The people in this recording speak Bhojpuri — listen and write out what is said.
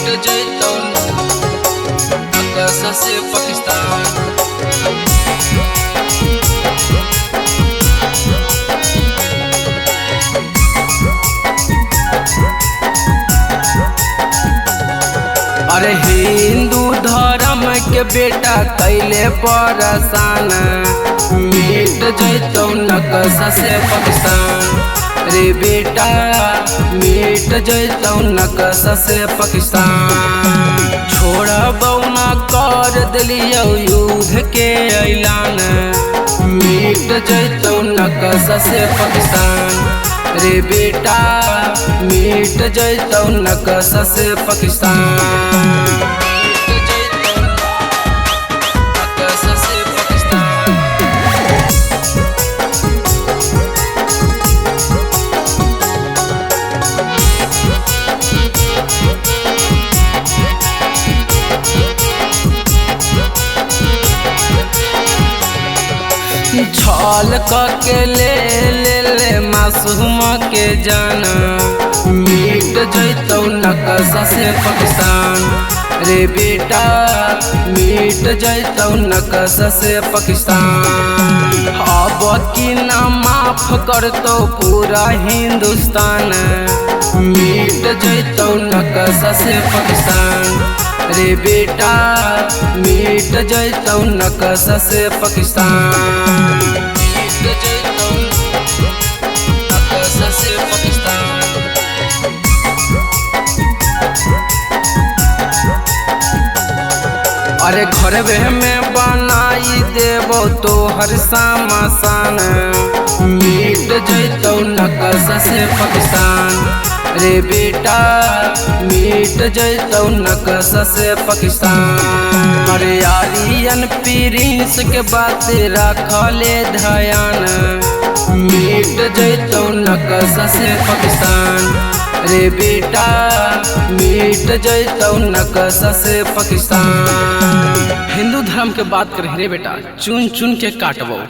मिट जैतौ नक्शा से पाकिस्तान। अरे हिंदू धर्म के बेटा कैले परेशान, मिट जैतौ नक्शा से पाकिस्तान। रे बेटा मिट जैतौ नक्शा से पाकिस्तान। छोड़बौ न कर दिलियौ युद्ध के ऐलान, मिट जैतौ नक्शा से पाकिस्तान। रे बेटा मिट जैतौ नक्शा से पाकिस्तान। नक्शा से पाकिस्तान। छल के ले मासूम के जान, मिट जैतौ नक्शा से पाकिस्तान। रे बेटा मिट जैतौ नक्शा से पाकिस्तान। अब की ना माफ करतौ पूरा हिंदुस्तान, मिट जैतौ नक्शा से पाकिस्तान। रे बेटा मिट जैतौ नक्शा से पाकिस्तान। मिट जैतौ नक्शा से पाकिस्तान। अरे घरवे में बनाई देबो तोहर समासान, मिट जैतौ नक्शा से पाकिस्तान। रे बेटा मिट जैतौ नक्शा से पाकिस्तान। अरे आर्यन प्रिंस के बात रखले ध्यान, मिट जैतौ नक्शा से पाकिस्तान। रे बेटा मिट जैतौ नक्शा से पाकिस्तान। हिंदू धर्म के बात करे रे बेटा, चुन चुन के काटबो।